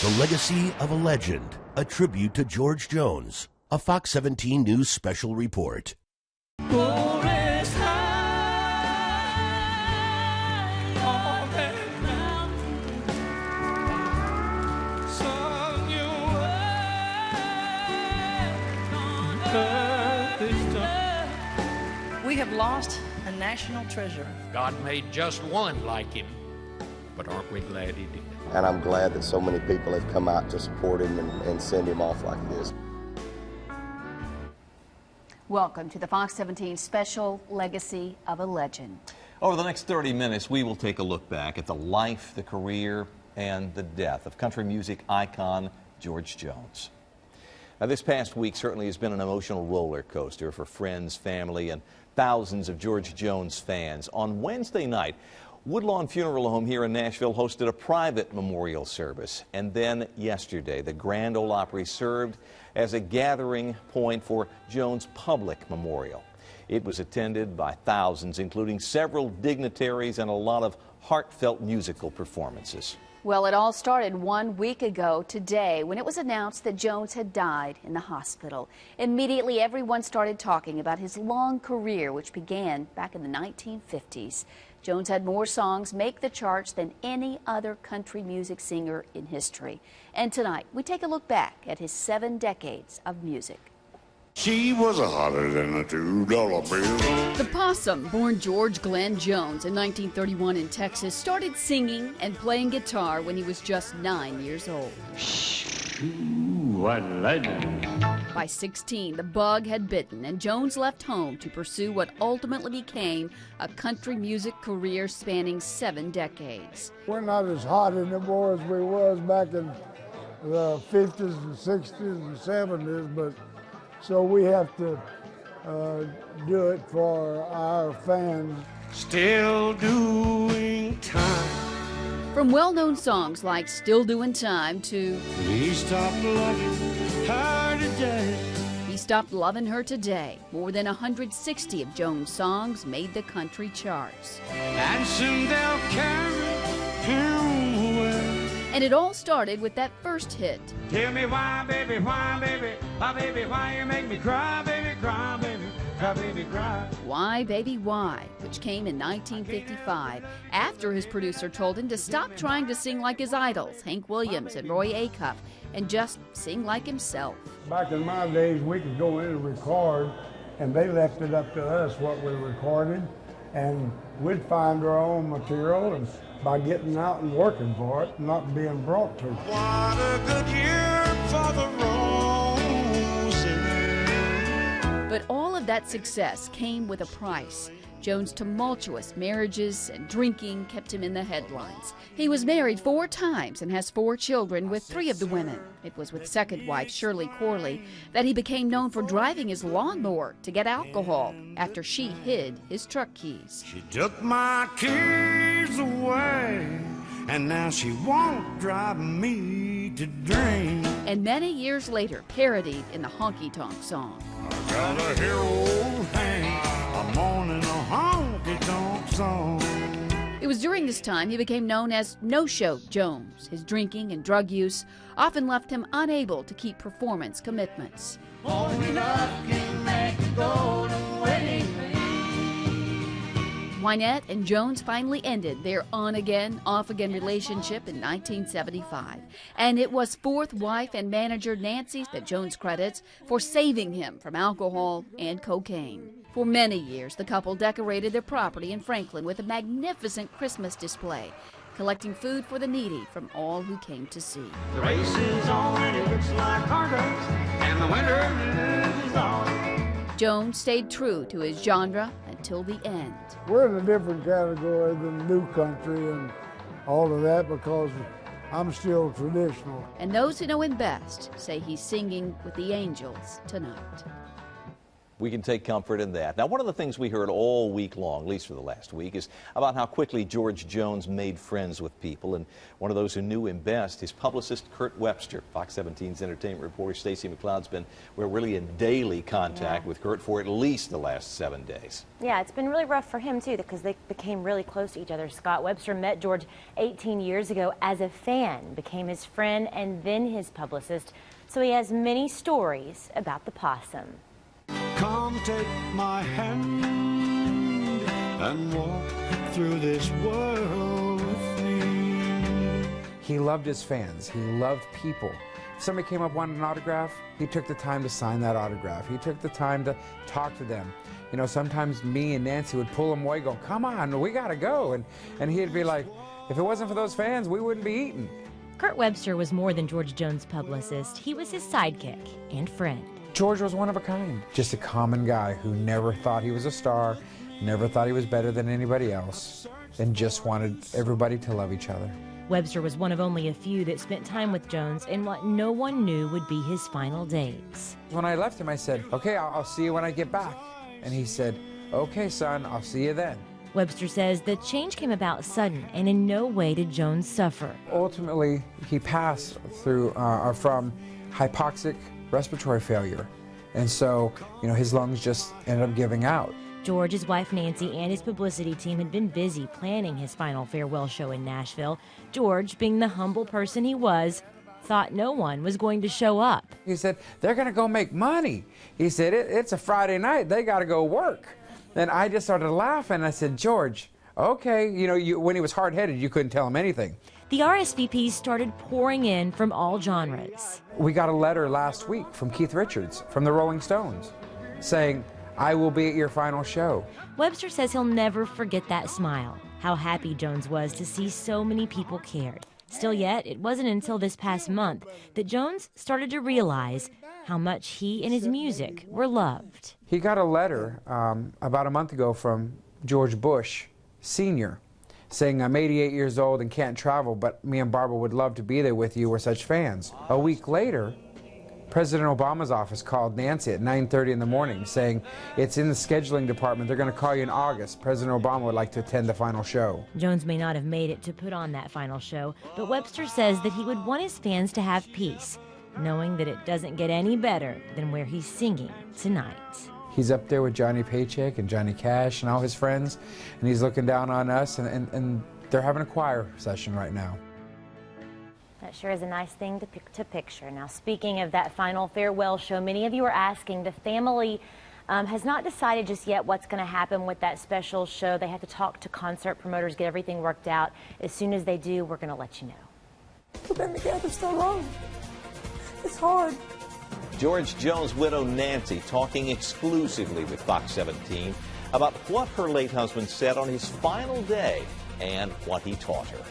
The Legacy of a Legend, a tribute to George Jones. A Fox 17 News special report. We have lost a national treasure. God made just one like him, but aren't we glad he did? And I'm glad that so many people have come out to support him and send him off like this. Welcome to the Fox 17 special Legacy of a Legend. Over the next 30 minutes, we will take a look back at the life, the career, and the death of country music icon George Jones. Now, this past week certainly has been an emotional roller coaster for friends, family, and thousands of George Jones fans. On Wednesday night, Woodlawn Funeral Home here in Nashville hosted a private memorial service. And then yesterday, the Grand Ole Opry served as a gathering point for Jones' public memorial. It was attended by thousands, including several dignitaries and a lot of heartfelt musical performances. Well, it all started 1 week ago today when it was announced that Jones had died in the hospital. Immediately, everyone started talking about his long career, which began back in the 1950s. Jones had more songs make the charts than any other country music singer in history. And tonight, we take a look back at his 7 decades of music. She was hotter than a $2 bill. The Possum, born George Glenn Jones in 1931 in Texas, started singing and playing guitar when he was just 9 years old. What a legend. By 16, the bug had bitten, and Jones left home to pursue what ultimately became a country music career spanning 7 decades. We're not as hot anymore as we was back in the 50s and 60s and 70s, but so we have to do it for our fans. Still doing time. From well-known songs like Still Doing Time to Please stop loving her today. He Stopped Loving Her Today, more than 160 of Jones' songs made the country charts. And soon they'll carry him away. And it all started with that first hit. Tell me why, baby, why you make me cry, baby, cry, baby, cry, baby, cry. Why, Baby, Why, which came in 1955 after his producer told him to stop trying to sing like his idols, Hank Williams and Roy Acuff, and just sing like himself. Back in my days, we could go in and record, and they left it up to us what we recorded, and we'd find our own material and by getting out and working for it, not being brought to it. What a good year for the roses. But all of that success came with a price. Jones' tumultuous marriages and drinking kept him in the headlines. He was married 4 times and has 4 children with 3 of the women. It was with second wife Shirley Corley that he became known for driving his lawnmower to get alcohol after she hid his truck keys. She took my keys away, and now she won't drive me to drink. And many years later parodied in the Honky Tonk song. I gotta hear old Hank a morning a honky tonk song. It was during this time he became known as No-Show Jones. His drinking and drug use often left him unable to keep performance commitments. Only love can make a golden wedding ring. Wynette and Jones finally ended their on-again, off-again relationship in 1975. And it was 4th wife and manager Nancy that Jones credits for saving him from alcohol and cocaine. For many years, the couple decorated their property in Franklin with a magnificent Christmas display, collecting food for the needy from all who came to see. The race is on and it looks like hard race, and the winner is on. Jones stayed true to his genre until the end. We're in a different category than new country and all of that because I'm still traditional. And those who know him best say he's singing with the angels tonight. We can take comfort in that. Now, one of the things we heard all week long, at least for the last week, is about how quickly George Jones made friends with people. And one of those who knew him best, his publicist, Kirt Webster. Fox 17's entertainment reporter Stacy McCloud's been, we're really in daily contact with Kirt for at least the last 7 days. Yeah, it's been really rough for him, too, because they became really close to each other. Scott Webster met George 18 years ago as a fan, became his friend and then his publicist. So he has many stories about the Possum. Come take my hand and walk through this world with me. He loved his fans. He loved people. If somebody came up wanted an autograph, he took the time to sign that autograph. He took the time to talk to them. You know, sometimes me and Nancy would pull him away, go, come on, we gotta go. And he'd be like, if it wasn't for those fans, we wouldn't be eating. Kirt Webster was more than George Jones' publicist. He was his sidekick and friend. George was one of a kind. Just a common guy who never thought he was a star, never thought he was better than anybody else, and just wanted everybody to love each other. Webster was one of only a few that spent time with Jones in what no one knew would be his final days. When I left him, I said, okay, I'll see you when I get back. And he said, okay, son, I'll see you then. Webster says the change came about sudden, and in no way did Jones suffer. Ultimately, he passed through from hypoxic respiratory failure. And so, you know, his lungs just ended up giving out. George, his wife Nancy, and his publicity team had been busy planning his final farewell show in Nashville. George, being the humble person he was, thought no one was going to show up. He said, they're going to go make money. He said, it's a Friday night. They got to go work. And I just started laughing. I said, George, okay. You know, when he was hard-headed, you couldn't tell him anything. The RSVPs started pouring in from all genres. We got a letter last week from Keith Richards from the Rolling Stones saying, I will be at your final show. Webster says he'll never forget that smile, how happy Jones was to see so many people cared. Still yet, it wasn't until this past month that Jones started to realize how much he and his music were loved. He got a letter about a month ago from George Bush Sr. saying, I'm 88 years old and can't travel, but me and Barbara would love to be there with you. We're such fans. A week later, President Obama's office called Nancy at 9:30 in the morning saying, it's in the scheduling department. They're going to call you in August. President Obama would like to attend the final show. Jones may not have made it to put on that final show, but Webster says that he would want his fans to have peace, knowing that it doesn't get any better than where he's singing tonight. He's up there with Johnny Paycheck and Johnny Cash and all his friends, and he's looking down on us, and they're having a choir session right now. That sure is a nice thing to picture. Now, speaking of that final farewell show, many of you are asking. The family has not decided just yet what's going to happen with that special show. They have to talk to concert promoters, get everything worked out. As soon as they do, we're going to let you know. We've been together so long. It's hard. George Jones' widow Nancy talking exclusively with Fox 17 about what her late husband said on his final day and what he taught her.